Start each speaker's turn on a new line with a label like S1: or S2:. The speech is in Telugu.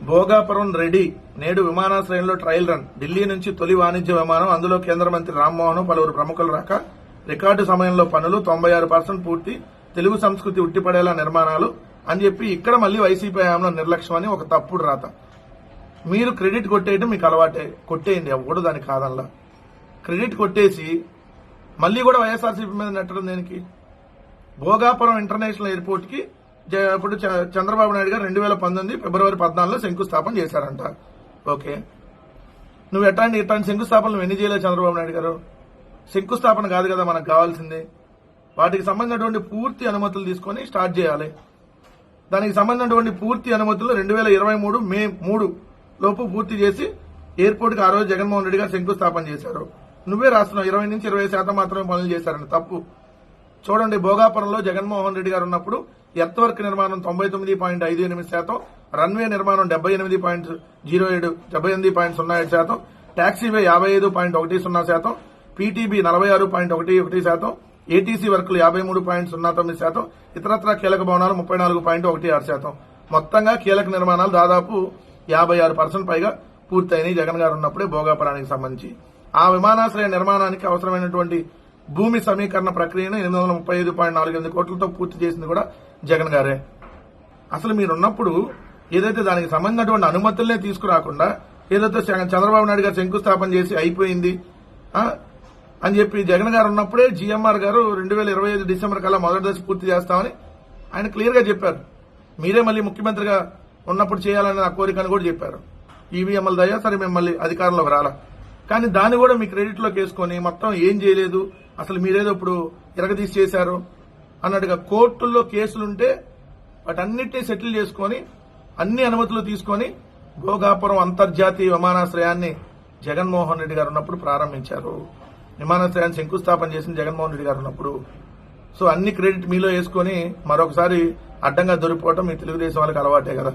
S1: భోగాపురం రెడీ నేడు విమానాశ్రయంలో ట్రయల్ రన్. ఢిల్లీ నుంచి తొలి వాణిజ్య విమానం, అందులో కేంద్ర మంత్రి రామ్మోహన్, పలువురు ప్రముఖులు రాక రికార్డు సమయంలో పనులు, 96% పూర్తి, తెలుగు సంస్కృతి ఉట్టిపడేలా నిర్మాణాలు అని చెప్పి ఇక్కడ మళ్లీ వైసీపీ హయాంలో నిర్లక్ష్యం అని ఒక తప్పుడు రాత. మీరు క్రెడిట్ కొట్టేయడం మీకు అలవాటే, కొట్టేయండి, ఎవడు దానికి కాదల్లా. క్రెడిట్ కొట్టేసి మళ్లీ కూడా వైఎస్ఆర్సీపీ మీద నెట్టడం దేనికి? భోగాపురం ఇంటర్నేషనల్ ఎయిర్పోర్ట్ కి ఇప్పుడు చంద్రబాబు నాయుడు గారు 2019 ఫిబ్రవరి 14లో శంకుస్థాపన చేశారంట. ఓకే, నువ్వు ఇట్లాంటి శంకుస్థాపనలు ఎన్ని చేయలేదు చంద్రబాబు నాయుడు గారు? శంకుస్థాపన కాదు కదా మనకు కావాల్సింది. వాటికి సంబంధించినటువంటి పూర్తి అనుమతులు తీసుకొని స్టార్ట్ చేయాలి. దానికి సంబంధించినటువంటి పూర్తి అనుమతులు 2023 మే 3 లోపు పూర్తి చేసి ఎయిర్పోర్ట్ కి ఆ రోజు జగన్మోహన్ రెడ్డి గారు శంకుస్థాపన చేశారు. నువ్వే రాస్తున్నావు 20 నుంచి 20% మాత్రమే పనులు చేశారని. తప్పు. చూడండి, భోగాపురంలో జగన్మోహన్ రెడ్డి గారు ఉన్నప్పుడు ఎర్త్ వర్క్ నిర్మాణం 99.58%, రన్వే నిర్మాణం 78.07, 78.07%, టాక్సీవే 55.10%, పీటీబీ 46.11%, ఏటీసీ వర్కులు 53.09%, ఇతరత్రా కీలక భవనాలు 34.16%. మొత్తంగా కీలక నిర్మాణాలు దాదాపు 56% పైగా పూర్తయినాయి జగన్ గారు ఉన్నప్పుడే భోగాపురానికి సంబంధించి. ఆ విమానాశ్రయ నిర్మాణానికి అవసరమైనటువంటి భూమి సమీకరణ ప్రక్రియను 835.48 కోట్లతో పూర్తి చేసింది కూడా జగన్ గారే. అసలు మీరున్నప్పుడు ఏదైతే దానికి సంబంధించినటువంటి అనుమతులనే తీసుకురాకుండా ఏదైతే చంద్రబాబు నాయుడు గారు శంకుస్థాపన చేసి అయిపోయింది అని చెప్పి జగన్ గారు ఉన్నప్పుడే జీఎంఆర్ గారు 2025 డిసెంబర్ కల్లా మొదటి దశ పూర్తి చేస్తామని ఆయన క్లియర్ గా చెప్పారు. మీరే మళ్ళీ ముఖ్యమంత్రిగా ఉన్నప్పుడు చేయాలని నా కోరికను కూడా చెప్పారు. ఈవీఎంల దయ సరే మిమ్మల్ని అధికారంలోకి రాలా, కానీ దాన్ని కూడా మీ క్రెడిట్ లోకి వేసుకొని మొత్తం ఏం చేయలేదు, అసలు మీరేదో ఇప్పుడు ఎరగదీసి చేశారు అన్నట్టుగా కోర్టుల్లో కేసులుంటే వాటన్నిటినీ సెటిల్ చేసుకొని అన్ని అనుమతులు తీసుకొని భోగాపురం అంతర్జాతీయ విమానాశ్రయాన్ని జగన్మోహన్ రెడ్డి గారు ఉన్నప్పుడు ప్రారంభించారు. విమానాశ్రయాన్ని శంకుస్థాపన చేసిన జగన్మోహన్ రెడ్డి గారు ఉన్నప్పుడు. సో అన్ని క్రెడిట్ మీలో వేసుకొని మరొకసారి అడ్డంగా దొరికిపోవటం మీ తెలుగుదేశం వాళ్ళకి అలవాటే కదా.